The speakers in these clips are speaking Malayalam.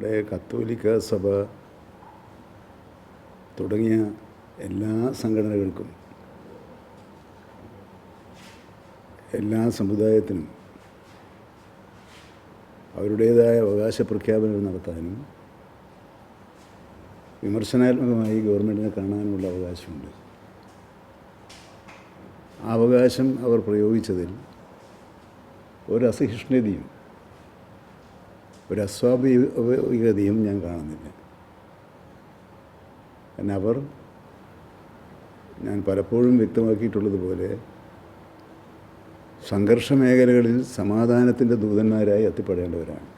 നമ്മുടെ കത്തോലിക്ക സഭ തുടങ്ങിയ എല്ലാ സംഘടനകൾക്കും എല്ലാ സമുദായത്തിനും അവരുടേതായ അവകാശ പ്രഖ്യാപനങ്ങൾ നടത്താനും വിമർശനാത്മകമായി ഗവൺമെൻറ്റിനെ കാണാനുമുള്ള അവകാശമുണ്ട്. ആ അവകാശം അവർ പ്രയോഗിച്ചതിൽ ഒരസഹിഷ്ണുതയും ഒരസ്വാഭാവികതയും ഞാൻ കാണുന്നില്ല. കാരണം അവർ, ഞാൻ പലപ്പോഴും വ്യക്തമാക്കിയിട്ടുള്ളതുപോലെ, സംഘർഷ മേഖലകളിൽ സമാധാനത്തിൻ്റെ ദൂതന്മാരായി എത്തിപ്പെടേണ്ടവരാണ്.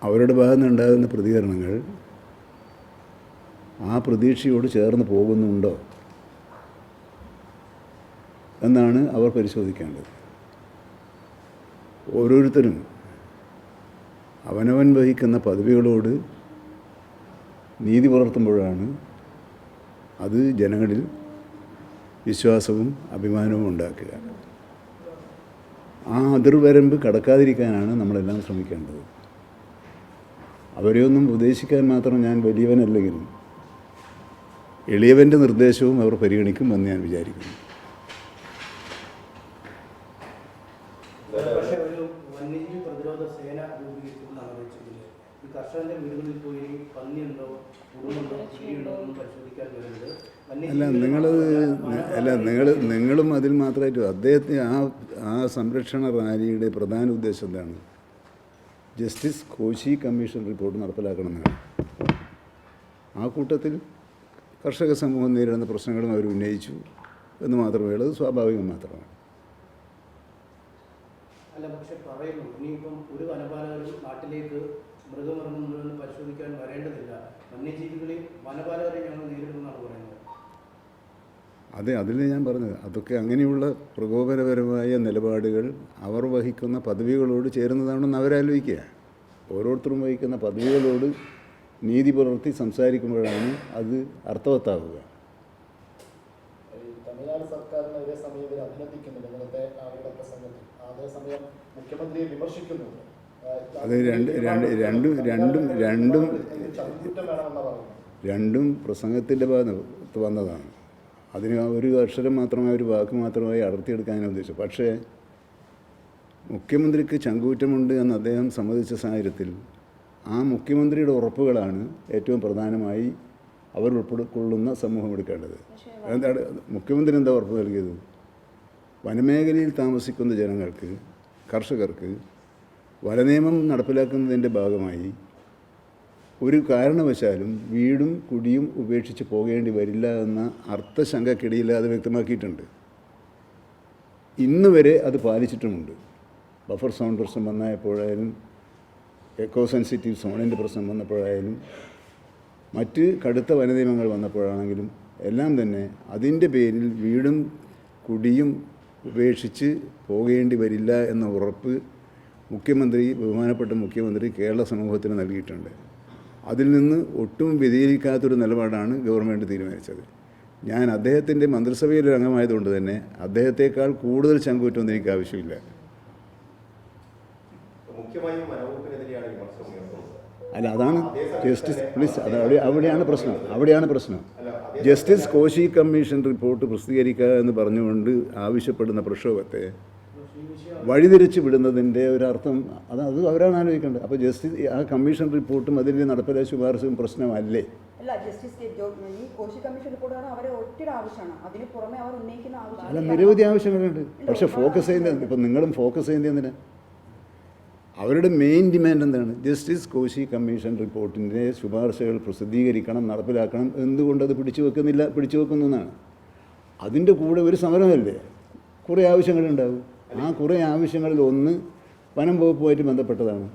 അവരുടെ ഭാഗത്ത് നിന്നുണ്ടാകുന്ന പ്രതികരണങ്ങൾ ആ പ്രതീക്ഷയോട് ചേർന്ന് പോകുന്നുണ്ടോ എന്നാണ് അവർ പരിശോധിക്കേണ്ടത്. ഓരോരുത്തരും അവനവൻ വഹിക്കുന്ന പദവികളോട് നീതി പുലർത്തുമ്പോഴാണ് അത് ജനങ്ങളിൽ വിശ്വാസവും അഭിമാനവും ഉണ്ടാക്കുക. ആ അതിർവരമ്പ് കടക്കാതിരിക്കാനാണ് നമ്മളെല്ലാം ശ്രമിക്കേണ്ടത്. അവരെയൊന്നും ഉപദേശിക്കാൻ മാത്രം ഞാൻ വലിയവനല്ലെങ്കിലും എളിയവൻ്റെ നിർദ്ദേശവും അവർ പരിഗണിക്കുമെന്ന് ഞാൻ വിചാരിക്കുന്നു. അല്ല നിങ്ങളും അതിൽ മാത്രമായിട്ട് അദ്ദേഹത്തിന് ആ സംരക്ഷണ റാലിയുടെ പ്രധാന ഉദ്ദേശം എന്താണ്? ജസ്റ്റിസ് കോശി കമ്മീഷൻ റിപ്പോർട്ട് നടപ്പിലാക്കണമെന്നാണ്. ആ കൂട്ടത്തിൽ കർഷക സമൂഹം നേരിടുന്ന പ്രശ്നങ്ങളും അവർ ഉന്നയിച്ചു എന്ന് മാത്രമേ ഉള്ളൂ. അത് സ്വാഭാവികം മാത്രമാണ്. അല്ല, പക്ഷെ പറയുന്നു ഇനിയിപ്പം ഒരു വനപാലകരും നാട്ടിലേക്ക് മൃഗമിറങ്ങുന്നതെന്ന് പരിശോധിക്കാൻ വരേണ്ടതില്ല, വന്യജീവികളെ വനപാലകരെ ഞങ്ങൾ നേരിടുമെന്നാണ് പറയുന്നത്. അതെ, അതിൽ ഞാൻ പറഞ്ഞത് അതൊക്കെ അങ്ങനെയുള്ള പ്രകോപനപരമായ നിലപാടുകൾ അവർ വഹിക്കുന്ന പദവികളോട് ചേരുന്നതാണെന്ന് അവരാലോചിക്കുക. ഓരോരുത്തരും വഹിക്കുന്ന പദവികളോട് നീതി പുലർത്തി സംസാരിക്കുമ്പോഴാണ് അത് അർത്ഥവത്താവുക. തമിഴ്നാട് സർക്കാരിനെതിരെ സമീപനം അഭിനന്ദിക്കുന്നുണ്ട് ഇന്നത്തെ അവരുടെ പ്രസംഗത്തിൽ. അതേസമയം മുഖ്യമന്ത്രിയെ വിമർശിക്കുന്നുണ്ട്. അത് രണ്ടും പ്രസംഗത്തിൻ്റെ ഭാഗത്ത് വന്നതാണ്. അതിന് ഒരു അക്ഷരം മാത്രമായി, ഒരു വാക്ക് മാത്രമായി അടർത്തിയെടുക്കാനാണ് ഉദ്ദേശിച്ചത്. പക്ഷേ മുഖ്യമന്ത്രിക്ക് ചങ്കൂറ്റമുണ്ട് എന്ന് അദ്ദേഹം സമ്മതിച്ച സാഹചര്യത്തിൽ ആ മുഖ്യമന്ത്രിയുടെ ഉറപ്പുകളാണ് ഏറ്റവും പ്രധാനമായി അവർ ഉൾപ്പെടുക്കൊള്ളുന്ന സമൂഹം എടുക്കേണ്ടത്. എന്താണ് മുഖ്യമന്ത്രി എന്താ ഉറപ്പ് നൽകിയത്? വനമേഖലയിൽ താമസിക്കുന്ന ജനങ്ങൾക്ക്, കർഷകർക്ക് വനനിയമം നടപ്പിലാക്കുന്നതിൻ്റെ ഭാഗമായി ഒരു കാരണവശാലും വീടും കുടിയും ഉപേക്ഷിച്ച് പോകേണ്ടി വരില്ല എന്ന അർത്ഥശങ്കക്കിടയില്ലാതെ വ്യക്തമാക്കിയിട്ടുണ്ട്. ഇന്ന് വരെ അത് പാലിച്ചിട്ടുമുണ്ട്. ബഫർ സോൺ പ്രശ്നം വന്നപ്പോഴായാലും, എക്കോ സെൻസിറ്റീവ് സോണിൻ്റെ പ്രശ്നം വന്നപ്പോഴായാലും, മറ്റ് കടുത്ത വനനിയമങ്ങൾ വന്നപ്പോഴാണെങ്കിലും എല്ലാം തന്നെ അതിൻ്റെ പേരിൽ വീടും കുടിയും ഉപേക്ഷിച്ച് പോകേണ്ടി വരില്ല എന്ന ഉറപ്പ് ബഹുമാനപ്പെട്ട മുഖ്യമന്ത്രി കേരള സമൂഹത്തിന് നൽകിയിട്ടുണ്ട്. അതിൽ നിന്ന് ഒട്ടും വ്യതിചലിക്കാത്തൊരു നിലപാടാണ് ഗവൺമെൻറ് തീരുമാനിച്ചത്. ഞാൻ അദ്ദേഹത്തിൻ്റെ മന്ത്രിസഭയിലൊരു അംഗമായതുകൊണ്ട് തന്നെ അദ്ദേഹത്തെക്കാൾ കൂടുതൽ ചങ്കൂറ്റൊന്നും എനിക്ക് ആവശ്യമില്ല. അല്ല, അതാണ് ജസ്റ്റിസ്, പ്ലീസ്, അവിടെയാണ് പ്രശ്നം. ജസ്റ്റിസ് കോശി കമ്മീഷൻ റിപ്പോർട്ട് പ്രസിദ്ധീകരിക്കുക എന്ന് പറഞ്ഞുകൊണ്ട് ആവശ്യപ്പെടുന്ന പ്രക്ഷോഭത്തെ വഴിതിരിച്ച് വിടുന്നതിൻ്റെ ഒരർത്ഥം അത് അവരാണ് ആലോചിക്കേണ്ടത്. അപ്പോൾ ജസ്റ്റിസ് ആ കമ്മീഷൻ റിപ്പോർട്ടും അതിൻ്റെ നടപ്പിലെ ശുപാർശയും പ്രശ്നമല്ലേ? അല്ല, നിരവധി ആവശ്യങ്ങളുണ്ട്. പക്ഷേ ഫോക്കസ് ചെയ്യുന്നത്, ഇപ്പം നിങ്ങളും ഫോക്കസ് ചെയ്യുന്നത് എന്തിനാ? അവരുടെ മെയിൻ ഡിമാൻഡ് എന്താണ്? ജസ്റ്റിസ് കോശി കമ്മീഷൻ റിപ്പോർട്ടിൻ്റെ ശുപാർശകൾ പ്രസിദ്ധീകരിക്കണം, നടപ്പിലാക്കണം. എന്തുകൊണ്ടത് പിടിച്ചു വെക്കുന്നു എന്നാണ്. അതിൻ്റെ കൂടെ ഒരു സമരമല്ലേ, കുറേ ആവശ്യങ്ങളുണ്ടാകും. ആ കുറേ ആവശ്യങ്ങളിൽ ഒന്ന് വനം വകുപ്പുമായിട്ട് ബന്ധപ്പെട്ടതാണ്.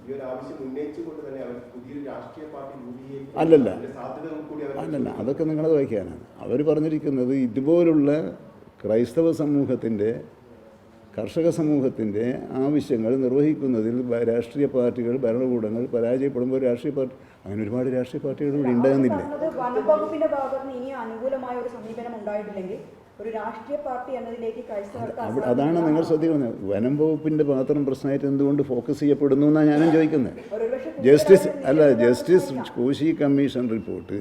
അല്ലല്ല, അതൊക്കെ നിങ്ങളത് വായിക്കാനാണ്. അവർ പറഞ്ഞിരിക്കുന്നത് ഇതുപോലുള്ള ക്രൈസ്തവ സമൂഹത്തിൻ്റെ, കർഷക സമൂഹത്തിൻ്റെ ആവശ്യങ്ങൾ നിർവഹിക്കുന്നതിൽ രാഷ്ട്രീയ പാർട്ടികൾ, ഭരണകൂടങ്ങൾ പരാജയപ്പെടുമ്പോൾ രാഷ്ട്രീയ പാർട്ടി, അങ്ങനെ ഒരുപാട് രാഷ്ട്രീയ പാർട്ടികൾ ഇവിടെ ഉണ്ടാകുന്നില്ല. വനംവകുപ്പിന്റെ ഭാഗത്ത് ഇനി അനുകൂലമായ ഒരു സമീപനം ഉണ്ടായിട്ടില്ലെങ്കിൽ ഒരു രാഷ്ട്രീയ പാർട്ടി എന്നതിലേക്ക് കാഴ്ച അതാണ് നിങ്ങൾ ശ്രദ്ധിക്കുന്നത്. വനം വകുപ്പിൻ്റെ മാത്രം പ്രശ്നമായിട്ട് എന്തുകൊണ്ട് ഫോക്കസ് ചെയ്യപ്പെടുന്നു എന്നാണ് ഞാനും ചോദിക്കുന്നത്. ജസ്റ്റിസ് കോശി കമ്മീഷൻ റിപ്പോർട്ട്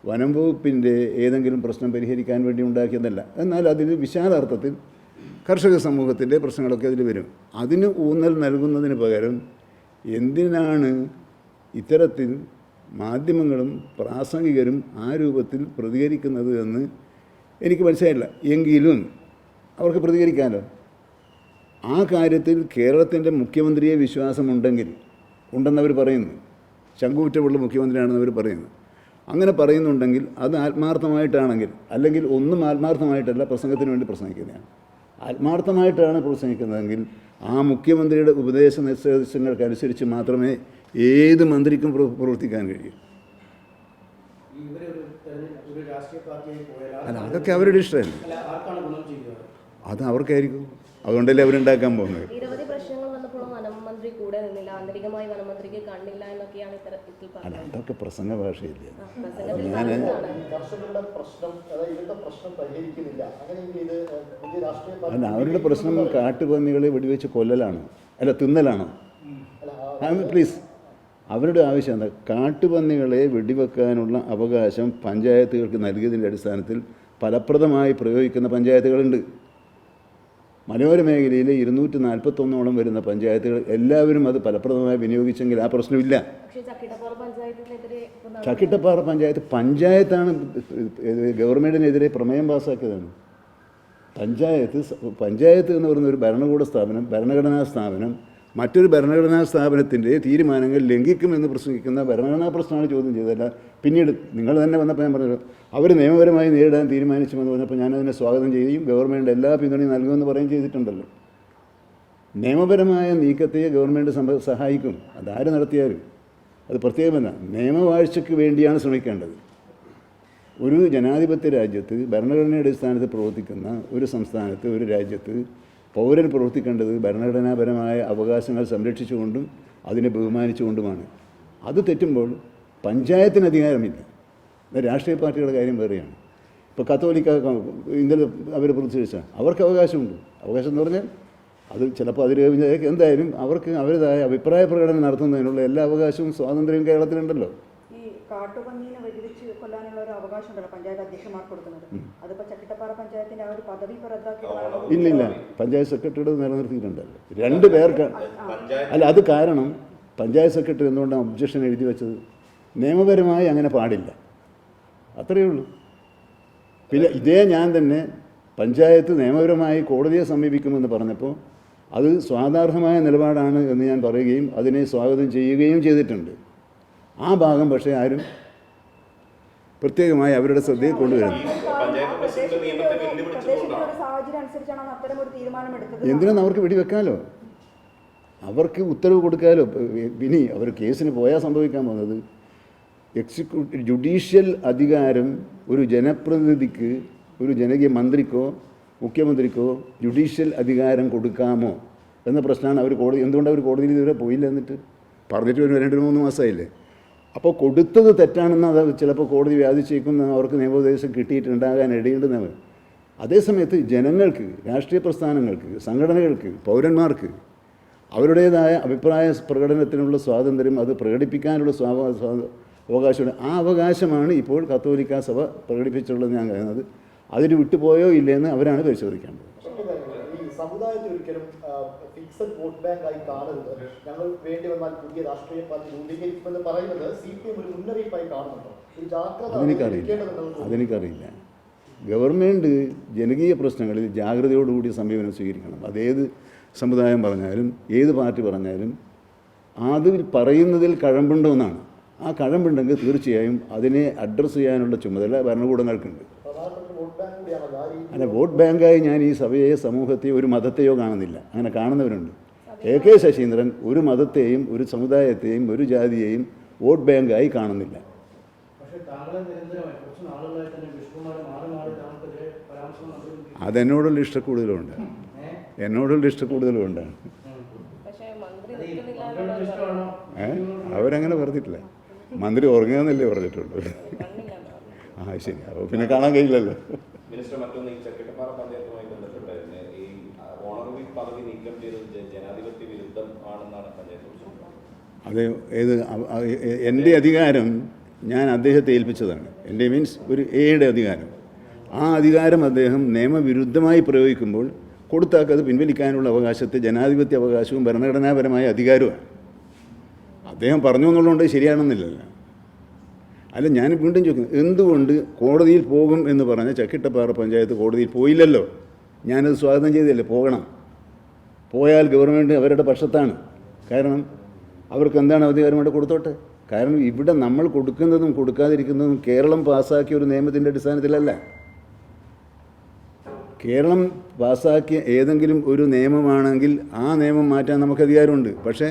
വനം വകുപ്പിൻ്റെ ഏതെങ്കിലും പ്രശ്നം പരിഹരിക്കാൻ വേണ്ടി ഉണ്ടാക്കിയതല്ല. എന്നാൽ അതിൽ വിശാലാർത്ഥത്തിൽ കർഷക സമൂഹത്തിൻ്റെ പ്രശ്നങ്ങളൊക്കെ അതിൽ വരും. അതിന് ഊന്നൽ നൽകുന്നതിന് പകരം എന്തിനാണ് ഇത്തരത്തിൽ മാധ്യമങ്ങളും പ്രാസംഗികരും ആ രൂപത്തിൽ പ്രതികരിക്കുന്നത് എന്ന് എനിക്ക് മനസ്സിലായില്ല. എങ്കിലും അവർക്ക് പ്രതികരിക്കാമല്ലോ. ആ കാര്യത്തിൽ കേരളത്തിൻ്റെ മുഖ്യമന്ത്രിയെ വിശ്വാസമുണ്ടെങ്കിൽ ഉണ്ടെന്നവർ പറയുന്നു. ശങ്കുറ്റമുള്ള മുഖ്യമന്ത്രിയാണെന്ന് അവർ പറയുന്നു. അങ്ങനെ പറയുന്നുണ്ടെങ്കിൽ അത് ആത്മാർത്ഥമായിട്ടാണെങ്കിൽ, അല്ലെങ്കിൽ ഒന്നും ആത്മാർത്ഥമായിട്ടല്ല, പ്രസംഗത്തിന് വേണ്ടി പ്രസംഗിക്കുന്നതാണ്. ആത്മാർത്ഥമായിട്ടാണ് പ്രസംഗിക്കുന്നതെങ്കിൽ ആ മുഖ്യമന്ത്രിയുടെ ഉപദേശ നിർദ്ദേശങ്ങൾക്കനുസരിച്ച് മാത്രമേ ഏത് മന്ത്രിക്കും പ്രവർത്തിക്കാൻ കഴിയൂ. അല്ല, അതൊക്കെ അവരുടെ ഇഷ്ടമല്ലേ, അത് അവർക്കായിരിക്കും. അതുകൊണ്ടല്ലേ അവരുണ്ടാക്കാൻ പോകുന്നത്. നിരവധി പ്രശ്നങ്ങൾ വന്നപ്പോഴും വനമന്ത്രി കൂടെ നിന്നില്ല, ആന്തരികമായി വനമന്ത്രിക്ക് കണ്ടില്ല എന്നൊക്കെയാണ് ഇത്തരത്തിൽ അല്ല, അതൊക്കെ പ്രസംഗ ഭാഷയില്ല. കർഷകരുടെ പ്രശ്നം, ഇവരുടെ പ്രശ്നം പരിഹരിക്കുന്നില്ല. അങ്ങനെയെങ്കിൽ ഇത് പുതിയ രാഷ്ട്രീയ അല്ല, അവരുടെ പ്രശ്നം കാട്ടുപന്നികളെ വെടിവെച്ച് കൊല്ലലാണോ അല്ല തിന്നലാണോ? പ്ലീസ്, അവരുടെ ആവശ്യം എന്താ? കാട്ടുപന്നികളെ വെടിവെക്കാനുള്ള അവകാശം പഞ്ചായത്തുകൾക്ക് നൽകിയതിൻ്റെ അടിസ്ഥാനത്തിൽ ഫലപ്രദമായി പ്രയോഗിക്കുന്ന പഞ്ചായത്തുകളുണ്ട്. മലയോര മേഖലയിലെ 241 വരുന്ന പഞ്ചായത്തുകൾ എല്ലാവരും അത് ഫലപ്രദമായി വിനിയോഗിച്ചെങ്കിൽ ആ പ്രശ്നമില്ല. ചക്കിട്ടപ്പാറ പഞ്ചായത്താണ് ഗവൺമെൻറ്റിനെതിരെ പ്രമേയം പാസ്സാക്കിയതാണ്. പഞ്ചായത്ത് എന്ന് പറയുന്ന ഒരു ഭരണകൂട സ്ഥാപനം, ഭരണഘടനാ സ്ഥാപനം മറ്റൊരു ഭരണഘടനാ സ്ഥാപനത്തിൻ്റെ തീരുമാനങ്ങൾ ലംഘിക്കുമെന്ന് പ്രസംഗിക്കുന്ന ഭരണഘടനാ പ്രശ്നമാണ് ചോദ്യം ചെയ്തതല്ല. പിന്നീട് നിങ്ങൾ തന്നെ വന്നപ്പോൾ ഞാൻ പറഞ്ഞത് അവർ നിയമപരമായി നേരിടാൻ തീരുമാനിച്ചുമെന്ന് പറഞ്ഞപ്പോൾ ഞാനതിനെ സ്വാഗതം ചെയ്യുകയും ഗവൺമെൻറ് എല്ലാ പിന്തുണയും നൽകുമെന്ന് പറയുകയും ചെയ്തിട്ടുണ്ടല്ലോ. നിയമപരമായ നീക്കത്തെ ഗവൺമെൻറ് സഹായിക്കും. അതാര് നടത്തിയാലും അത് പ്രത്യേകമല്ല. നിയമവാഴ്ചയ്ക്ക് വേണ്ടിയാണ് ശ്രമിക്കേണ്ടത്. ഒരു ജനാധിപത്യ രാജ്യത്ത് ഭരണഘടനയുടെ അടിസ്ഥാനത്തിൽ പ്രവർത്തിക്കുന്ന ഒരു സംസ്ഥാനത്ത്, ഒരു രാജ്യത്ത് പൗരൻ പ്രവർത്തിക്കേണ്ടത് ഭരണഘടനാപരമായ അവകാശങ്ങൾ സംരക്ഷിച്ചുകൊണ്ടും അതിനെ ബഹുമാനിച്ചുകൊണ്ടുമാണ്. അത് തെറ്റുമ്പോൾ പഞ്ചായത്തിന് അധികാരമില്ല. രാഷ്ട്രീയ പാർട്ടികളുടെ കാര്യം വേറെയാണ്. ഇപ്പോൾ കത്തോലിക്ക ഇന്നലെ അവർ പ്രതിഷേധിച്ച അവർക്ക് അവകാശമുണ്ട്. അവകാശം എന്ന് പറഞ്ഞാൽ അത് ചിലപ്പോൾ അതിൽ എന്തായാലും അവർക്ക് അവരുടേതായ അഭിപ്രായ പ്രകടനം നടത്തുന്നതിനുള്ള എല്ലാ അവകാശവും സ്വാതന്ത്ര്യവും കേരളത്തിലുണ്ടല്ലോ. ഈ കാട്ടുപന്നീനെ വെടിവെച്ച് കൊല്ലാനുള്ള ഒരു അവകാശം ഉണ്ടല്ലോ പഞ്ചായത്ത് അധ്യക്ഷന്മാർക്ക് കൊടുക്കുന്നത്. അതിപ്പോ ചക്കിട്ടപ്പാറ പഞ്ചായത്തിന്റെ ആ ഒരു പദവി റദ്ദാക്കി ഇല്ലില്ല, പഞ്ചായത്ത് സെക്രട്ടറിയുടെ നിലനിർത്തിയിട്ടുണ്ടല്ലോ 2 പേർക്ക്. അല്ല, അത് കാരണം പഞ്ചായത്ത് സെക്രട്ടറി എന്തുകൊണ്ടാണ് ഒബ്ജക്ഷൻ എഴുതി വെച്ചത്? നിയമപരമായി അങ്ങനെ പാടില്ല, അത്രയേ ഉള്ളൂ. പിന്നെ ഇതേ ഞാൻ തന്നെ പഞ്ചായത്ത് നിയമപരമായി കോടതിയെ സമീപിക്കുമെന്ന് പറഞ്ഞപ്പോൾ അത് സ്വാഗതാർഹമായ നിലപാടാണ് എന്ന് ഞാൻ പറയുകയും അതിനെ സ്വാഗതം ചെയ്യുകയും ചെയ്തിട്ടുണ്ട്. ആ ഭാഗം പക്ഷേ ആരും പ്രത്യേകമായി അവരുടെ ശ്രദ്ധയിൽ കൊണ്ടുവരുന്നു. എന്തിനാണ് അവർക്ക് വെടിവെക്കാമല്ലോ, അവർക്ക് ഉത്തരവ് കൊടുക്കാമല്ലോ. ഇനി അവർ കേസിന് പോയാൽ സംഭവിക്കാൻ പോകുന്നത് ജുഡീഷ്യൽ അധികാരം ഒരു ജനപ്രതിനിധിക്ക്, ഒരു ജനകീയ മന്ത്രിക്കോ മുഖ്യമന്ത്രിക്കോ ജുഡീഷ്യൽ അധികാരം കൊടുക്കാമോ എന്ന പ്രശ്നമാണ്. അവർ കോടതി എന്തുകൊണ്ട് അവർ കോടതിയിൽ ഇതുവരെ പോയില്ല? എന്നിട്ട് പറഞ്ഞിട്ട് ഒരു 2-3 മാസമായില്ലേ. അപ്പോൾ കൊടുത്തത് തെറ്റാണെന്ന് അത് ചിലപ്പോൾ കോടതി വ്യാധിച്ചേക്കുന്ന അവർക്ക് നിയമോപദേശം കിട്ടിയിട്ടുണ്ടാകാൻ ഇടയുണ്ടെന്നവർ. അതേസമയത്ത് ജനങ്ങൾക്ക്, രാഷ്ട്രീയ പ്രസ്ഥാനങ്ങൾക്ക്, സംഘടനകൾക്ക്, പൗരന്മാർക്ക് അവരുടേതായ അഭിപ്രായ പ്രകടനത്തിനുള്ള സ്വാതന്ത്ര്യം, അത് പ്രകടിപ്പിക്കാനുള്ള അവകാശമുണ്ട്. ആ അവകാശമാണ് ഇപ്പോൾ കത്തോലിക്ക സഭ പ്രകടിപ്പിച്ചുള്ളത് ഞാൻ പറയുന്നത്. അതിന് വിട്ടുപോയോ ഇല്ലയെന്ന് അവരാണ് പരിശോധിക്കേണ്ടത്. ഈ സമുദായത്തിൽ ഒരിക്കലും ഫിക്സഡ് വോട്ട് ബാങ്കായി കാണരുത്, ഞങ്ങൾ വേണ്ടി വന്നാൽ പുതിയ രാഷ്ട്രീയ പാർട്ടി രൂപീകരിക്കുമെന്ന് പറയുന്നത് CPM ഒരു മുന്നറിയിപ്പായി കാണുന്നുണ്ടോ? അതെനിക്കറിയില്ല. ഗവൺമെൻറ് ജനകീയ പ്രശ്നങ്ങളിൽ ജാഗ്രതയോടുകൂടി സമീപനം സ്വീകരിക്കണം. അതേത് സമുദായം പറഞ്ഞാലും ഏത് പാർട്ടി പറഞ്ഞാലും അതിൽ പറയുന്നതിൽ കഴമ്പുണ്ടോ എന്നാണ്. ആ കഴമ്പുണ്ടെങ്കിൽ തീർച്ചയായും അതിനെ അഡ്രസ്സ് ചെയ്യാനുള്ള ചുമതല ഭരണകൂടങ്ങൾക്കുണ്ട്. അല്ല, വോട്ട് ബാങ്കായി ഞാൻ ഈ സഭയെ, സമൂഹത്തെയോ ഒരു മതത്തെയോ കാണുന്നില്ല. അങ്ങനെ കാണുന്നവരുണ്ട്. AK ശശീന്ദ്രൻ ഒരു മതത്തെയും ഒരു സമുദായത്തെയും ഒരു ജാതിയെയും വോട്ട് ബാങ്കായി കാണുന്നില്ല. അതെന്നോടുള്ള ഇഷ്ടക്കൂടുതലുണ്ട്, ഇഷ്ടക്കൂടുതലുണ്ടാണ്. അവരങ്ങനെ പറഞ്ഞിട്ടില്ല. മന്ത്രി ഉറങ്ങുകയെന്നല്ലേ പറഞ്ഞിട്ടുള്ളൂ. ശരി, അപ്പോൾ പിന്നെ കാണാൻ കഴിയില്ലല്ലോ. നീക്കം ചെയ്തത് ജനാധിപത്യ വിരുദ്ധം ആണെന്നാണ് പഞ്ചായത്ത് പ്രസിഡന്റ്. അത് എൻ്റെ അധികാരം ഞാൻ അദ്ദേഹത്തെ ഏൽപ്പിച്ചതാണ്. എൻ്റെ മീൻസ് ഒരു എയുടെ അധികാരം. ആ അധികാരം അദ്ദേഹം നിയമവിരുദ്ധമായി പ്രയോഗിക്കുമ്പോൾ കൊടുത്താൽ അത് പിൻവലിക്കാനുള്ള അവകാശത്തെ ജനാധിപത്യ അവകാശവും ഭരണഘടനാപരമായ അധികാരവുമാണ്. അദ്ദേഹം പറഞ്ഞു എന്നുള്ളതുകൊണ്ട് ശരിയാണെന്നില്ലല്ലോ. അല്ല, ഞാൻ വീണ്ടും ചോദിക്കുന്നു, എന്തുകൊണ്ട് കോടതിയിൽ പോകും എന്ന് പറഞ്ഞ ചക്കിട്ടപ്പാറ പഞ്ചായത്ത് കോടതിയിൽ പോയില്ലല്ലോ? ഞാനത് സ്വാഗതം ചെയ്തല്ലേ, പോകണം. പോയാൽ ഗവൺമെൻറ് അവരുടെ പക്ഷത്താണ്. കാരണം അവർക്ക് എന്താണ് അധികാരം കൊണ്ട് കൊടുത്തോട്ടെ. കാരണം ഇവിടെ നമ്മൾ കൊടുക്കുന്നതും കൊടുക്കാതിരിക്കുന്നതും കേരളം പാസ്സാക്കിയ ഒരു നിയമത്തിൻ്റെ അടിസ്ഥാനത്തിലല്ല. കേരളം പാസ്സാക്കിയ ഏതെങ്കിലും ഒരു നിയമമാണെങ്കിൽ ആ നിയമം മാറ്റാൻ നമുക്ക് അധികാരമുണ്ട്. പക്ഷേ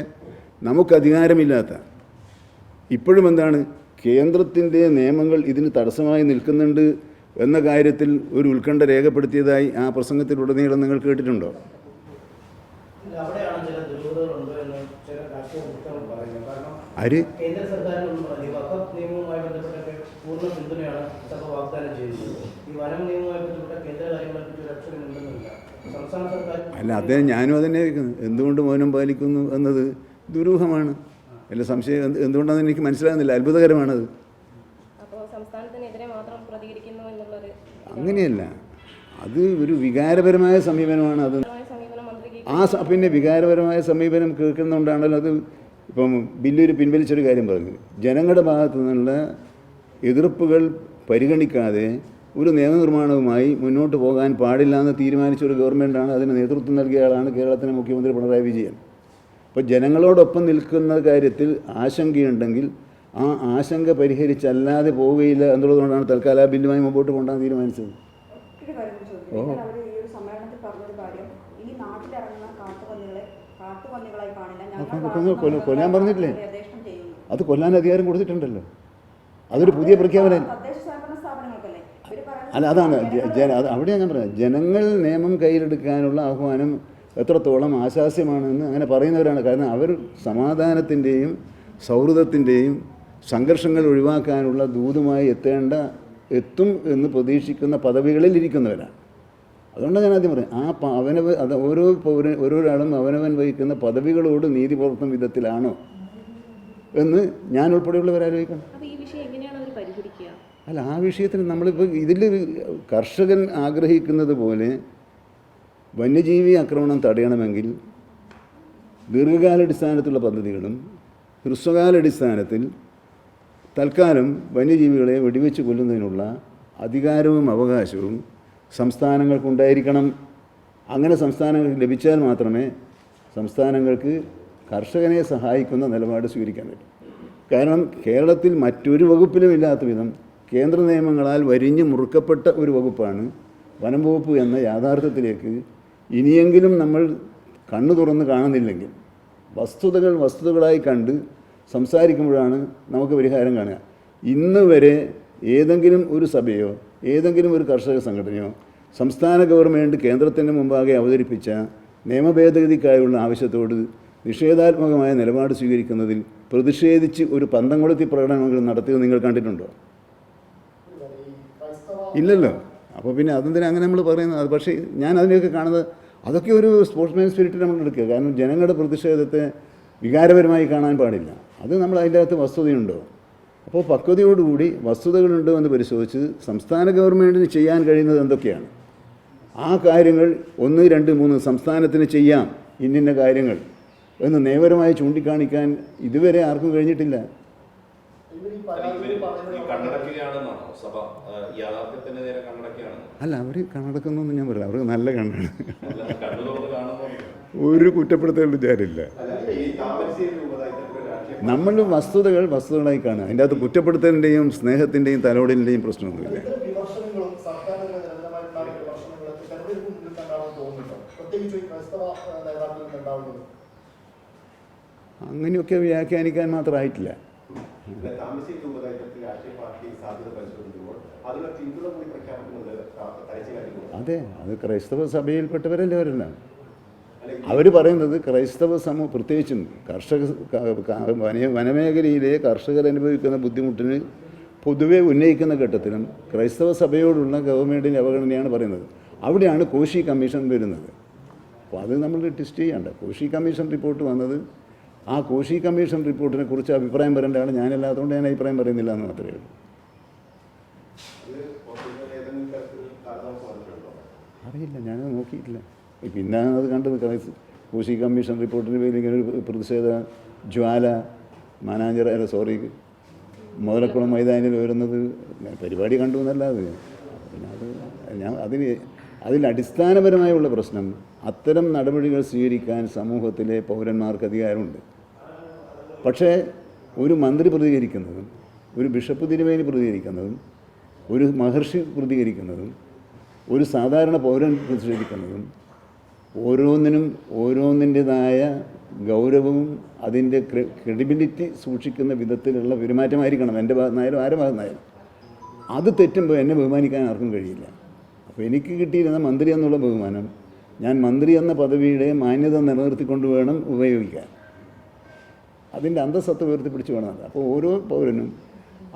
നമുക്കധികാരമില്ലാത്ത, ഇപ്പോഴും എന്താണ്, കേന്ദ്രത്തിൻ്റെ നിയമങ്ങൾ ഇതിന് തടസ്സമായി നിൽക്കുന്നുണ്ട് എന്ന കാര്യത്തിൽ ഒരു ഉത്കണ്ഠ രേഖപ്പെടുത്തിയതായി ആ പ്രസംഗത്തിലുടനീളം നിങ്ങൾ കേട്ടിട്ടുണ്ടോ? അവിടെയാണ് ചില ദുരൂഹതകളുണ്ട് എന്ന് ചില രാഷ്ട്രീയ വൃത്തങ്ങൾ പറയുന്നത്. കാരണം ആര്? കേന്ദ്ര സർക്കാരിനൊന്നും പറഞ്ഞു വഖഫ് നിയമവുമായി ബന്ധപ്പെട്ടൊക്കെ പൂർണ്ണ പിന്തുണയാണ് സഭ വാഗ്ദാനം ചെയ്തിട്ടുള്ളത്. ഈ വനം നിയമവുമായി ബന്ധപ്പെട്ട കേന്ദ്ര കാര്യങ്ങളെപ്പറ്റി ഒരു അക്ഷരം ഉണ്ടെന്നില്ല. സംസ്ഥാന സർക്കാർ അല്ല, അദ്ദേഹം ഞാനും അതന്നെ ചോദിക്കുന്നത്, എന്തുകൊണ്ട് മൗനം പാലിക്കുന്നു എന്നത് ദുരൂഹമാണ്. അല്ല, സംശയം എന്തുകൊണ്ടാണെന്ന് എനിക്ക് മനസ്സിലാകുന്നില്ല. അത്ഭുതകരമാണത്. അപ്പോൾ സംസ്ഥാനത്തിനെതിരെ മാത്രം പ്രതികരിക്കുന്നു എന്നുള്ളൊരു അങ്ങനെയല്ല, അത് ഒരു വികാരപരമായ സമീപനമാണ്. അത് സമീപനം മന്ത്രിക്ക് പിന്നെ വികാരപരമായ സമീപനം കേൾക്കുന്നതുകൊണ്ടാണല്ലോ അത്. ഇപ്പം ബില്ലൊരു പിൻവലിച്ചൊരു കാര്യം പറഞ്ഞു, ജനങ്ങളുടെ ഭാഗത്തു നിന്നുള്ള എതിർപ്പുകൾ പരിഗണിക്കാതെ ഒരു നിയമനിർമ്മാണവുമായി മുന്നോട്ട് പോകാൻ പാടില്ല എന്ന് തീരുമാനിച്ചൊരു ഗവൺമെൻറ്റാണ്. അതിന് നേതൃത്വം നൽകിയ ആളാണ് കേരളത്തിലെ മുഖ്യമന്ത്രി പിണറായി വിജയൻ. അപ്പോൾ ജനങ്ങളോടൊപ്പം നിൽക്കുന്ന കാര്യത്തിൽ ആശങ്കയുണ്ടെങ്കിൽ ആ ആശങ്ക പരിഹരിച്ചല്ലാതെ പോവുകയില്ല എന്നുള്ളതുകൊണ്ടാണ് തൽക്കാലം ആ ബില്ലുമായി മുമ്പോട്ട് കൊണ്ടുപോകാൻ തീരുമാനിച്ചത്. അവർ ഈ ഒരു സമ്മേളനത്തിൽ പറഞ്ഞൊരു കാര്യം, ഈ നാട്ടിലിറങ്ങുന്ന കാട്ടുപന്നികളായി കാണില്ല, കൊല്ലാൻ പറഞ്ഞിട്ടില്ലേ? യഥേഷ്ടം ചെയ്യുന്നു. അത് കൊല്ലാൻ അധികാരം കൊടുത്തിട്ടുണ്ടല്ലോ. അതൊരു പുതിയ പ്രഖ്യാപനം. തദ്ദേശ സ്വയംഭരണ സ്ഥാപനങ്ങൾക്കല്ലേ ഇവർ പറയുന്നത്? അല്ല, അതാണ് അവിടെയാണ് ഞാൻ പറയാം. ജനങ്ങൾ നിയമം കയ്യിലെടുക്കാനുള്ള ആഹ്വാനം എത്രത്തോളം ആശാസ്യമാണെന്ന് അങ്ങനെ പറയുന്നവരാണ്. കാരണം അവർ സമാധാനത്തിൻ്റെയും സൗഹൃദത്തിൻ്റെയും സംഘർഷങ്ങൾ ഒഴിവാക്കാനുള്ള ദൂതുമായി എത്തും എന്ന് പ്രതീക്ഷിക്കുന്ന പദവികളിൽ ഇരിക്കുന്നവരാണ്. അതുകൊണ്ടാണ് ഞാൻ ആദ്യം പറയാം, അത് ഓരോരാളും അവനവൻ വഹിക്കുന്ന പദവികളോട് നീതി പുലർത്തുന്ന വിധത്തിലാണോ എന്ന് ഞാൻ ഉൾപ്പെടെയുള്ളവരാലോചിക്കണം. അല്ല, ആ വിഷയത്തിന് നമ്മളിപ്പോൾ ഇതിൽ കർഷകൻ ആഗ്രഹിക്കുന്നത് പോലെ വന്യജീവി ആക്രമണം തടയണമെങ്കിൽ ദീർഘകാലാടിസ്ഥാനത്തുള്ള പദ്ധതികളും ഹ്രസ്വകാലാടിസ്ഥാനത്തിൽ തൽക്കാലം വന്യജീവികളെ വെടിവെച്ച് കൊല്ലുന്നതിനുള്ള അധികാരവും അവകാശവും സംസ്ഥാനങ്ങൾക്കുണ്ടായിരിക്കണം. അങ്ങനെ സംസ്ഥാനങ്ങൾക്ക് ലഭിച്ചാൽ മാത്രമേ സംസ്ഥാനങ്ങൾക്ക് കർഷകനെ സഹായിക്കുന്ന നിലപാട് സ്വീകരിക്കാൻ പറ്റും. കാരണം കേരളത്തിൽ മറ്റൊരു വകുപ്പിലും ഇല്ലാത്ത വിധം കേന്ദ്ര നിയമങ്ങളാൽ വരിഞ്ഞ് മുറുക്കപ്പെട്ട ഒരു വകുപ്പാണ് വനം വകുപ്പ് എന്ന യാഥാർത്ഥ്യത്തിലേക്ക് ഇനിയെങ്കിലും നമ്മൾ കണ്ണു തുറന്ന് കാണുന്നില്ലെങ്കിൽ വസ്തുതകളായി കണ്ട് സംസാരിക്കുമ്പോഴാണ് നമുക്ക് പരിഹാരം കാണുക. ഇന്ന് വരെ ഏതെങ്കിലും ഒരു സഭയോ ഏതെങ്കിലും ഒരു കർഷക സംഘടനയോ സംസ്ഥാന ഗവൺമെൻറ് കേന്ദ്രത്തിൻ്റെ മുമ്പാകെ അവതരിപ്പിച്ച നിയമഭേദഗതിക്കായുള്ള ആവശ്യത്തോട് നിഷേധാത്മകമായ നിലപാട് സ്വീകരിക്കുന്നതിൽ പ്രതിഷേധിച്ച് ഒരു പന്തംകൊളുത്തി പ്രകടനങ്ങൾ നടത്തിയത് നിങ്ങൾ കണ്ടിട്ടുണ്ടോ? ഇല്ലല്ലോ. അപ്പോൾ പിന്നെ അതെന്തിനാ അങ്ങനെ നമ്മൾ പറയുന്നത്? അത് പക്ഷേ ഞാൻ അതിനെയൊക്കെ കാണുന്നത് അതൊക്കെ ഒരു സ്പോർട്സ്മാൻ സ്പിരിറ്റ് നമ്മൾ എടുക്കുക. കാരണം ജനങ്ങളുടെ പ്രതിഷേധത്തെ വികാരപരമായി കാണാൻ പാടില്ല. അത് നമ്മൾ അതിൻ്റെ അകത്ത് വസ്തുതയുണ്ടോ? അപ്പോൾ പക്വതയോടുകൂടി വസ്തുതകളുണ്ടോ എന്ന് പരിശോധിച്ച് സംസ്ഥാന ഗവൺമെൻറ്റിന് ചെയ്യാൻ കഴിയുന്നത് എന്തൊക്കെയാണ്, ആ കാര്യങ്ങൾ 1, 2, 3 സംസ്ഥാനത്തിന് ചെയ്യാം ഇന്നിന്ന കാര്യങ്ങൾ എന്ന് നിയമപരമായി ചൂണ്ടിക്കാണിക്കാൻ ഇതുവരെ ആർക്കും കഴിഞ്ഞിട്ടില്ല. അല്ല, അവർ കണ്ണടക്കുന്നൊന്നും ഞാൻ പറയില്ല. അവർക്ക് നല്ല കണ്ണാണ്. ഒരു കുറ്റപ്പെടുത്തലും വിചാരില്ല. നമ്മൾ വസ്തുതകളായി കാണുക. അതിൻ്റെ അകത്ത് കുറ്റപ്പെടുത്തലിൻ്റെയും സ്നേഹത്തിൻ്റെയും തലോടലിൻ്റെയും പ്രശ്നമൊന്നുമില്ല. അങ്ങനെയൊക്കെ വ്യാഖ്യാനിക്കാൻ മാത്രമായിട്ടില്ല. അതെ, അത് ക്രൈസ്തവ സഭയിൽപ്പെട്ടവരല്ലേ അവരെല്ലാം. അവർ പറയുന്നത് ക്രൈസ്തവ സമൂഹം, പ്രത്യേകിച്ചും വനമേഖലയിലെ കർഷകർ അനുഭവിക്കുന്ന ബുദ്ധിമുട്ടിന് പൊതുവെ ഉന്നയിക്കുന്ന ഘട്ടത്തിലും ക്രൈസ്തവ സഭയോടുള്ള ഗവൺമെൻറ്റിൻ്റെ അവഗണനയാണ് പറയുന്നത്. അവിടെയാണ് കോശി കമ്മീഷൻ വരുന്നത്. അപ്പോൾ അത് നമ്മൾ ടെസ്റ്റ് ചെയ്യണ്ട. കോശി കമ്മീഷൻ റിപ്പോർട്ട് വന്നത്, ആ കോശി കമ്മീഷൻ റിപ്പോർട്ടിനെ കുറിച്ച് അഭിപ്രായം പറയേണ്ട ആൾ ഞാനല്ലാത്തതുകൊണ്ട് ഞാൻ അഭിപ്രായം പറയുന്നില്ല എന്ന് മാത്രമേ ഉള്ളൂ. അറിയില്ല, ഞാനത് നോക്കിയിട്ടില്ല. പിന്നെ അത് കണ്ടത് കോശി കമ്മീഷൻ റിപ്പോർട്ടിന് പേരിൽ ഇങ്ങനെ ഒരു പ്രതിഷേധ ജ്വാല മുതലക്കുളം മൈതാനിൽ വരുന്നത് പരിപാടി കണ്ടു എന്നല്ലാതെ. പിന്നെ അതിൽ അടിസ്ഥാനപരമായുള്ള പ്രശ്നം, അത്തരം നടപടികൾ സ്വീകരിക്കാൻ സമൂഹത്തിലെ പൗരന്മാർക്ക് അധികാരമുണ്ട്. പക്ഷേ ഒരു മന്ത്രി പ്രതികരിക്കുന്നതും ഒരു ബിഷപ്പ് തിരുമേനി പ്രതികരിക്കുന്നതും ഒരു മഹർഷി പ്രതികരിക്കുന്നതും ഒരു സാധാരണ പൗരൻ പ്രതിഷേധിക്കുന്നതും ഓരോന്നിൻ്റെതായ ഗൗരവവും അതിൻ്റെ ക്രെഡിബിലിറ്റി സൂക്ഷിക്കുന്ന വിധത്തിലുള്ള പെരുമാറ്റമായിരിക്കണം. എൻ്റെ ഭാഗത്തുനിന്നായാലും ആരുടെ ഭാഗത്തുനിന്നായാലും. അത് തെറ്റുമ്പോൾ എന്നെ ബഹുമാനിക്കാൻ ആർക്കും കഴിയില്ല. അപ്പോൾ എനിക്ക് കിട്ടിയിരുന്ന മന്ത്രി എന്നുള്ള ബഹുമാനം ഞാൻ മന്ത്രി എന്ന പദവിയുടെ മാന്യത നിലനിർത്തിക്കൊണ്ട് വേണം ഉപയോഗിക്കാൻ. അതിൻ്റെ അന്തസ്സത്ത് ഉയർത്തിപ്പിടിച്ച് വേണം. അപ്പോൾ ഓരോ പൗരനും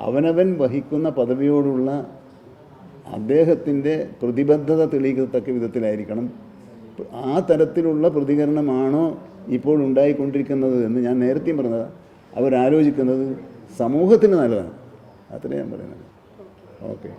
അവനവൻ വഹിക്കുന്ന പദവിയോടുള്ള അദ്ദേഹത്തിൻ്റെ പ്രതിബദ്ധത തെളിയിക്കത്തക്ക വിധത്തിലായിരിക്കണം. ആ തരത്തിലുള്ള പ്രതികരണമാണോ ഇപ്പോൾ ഉണ്ടായിക്കൊണ്ടിരിക്കുന്നത് എന്ന് ഞാൻ നേരത്തെയും പറഞ്ഞത്. അവരാലോചിക്കുന്നത് സമൂഹത്തിന് നല്ലതാണ്. അത്രയും ഞാൻ പറയുന്നത്. ഓക്കെ.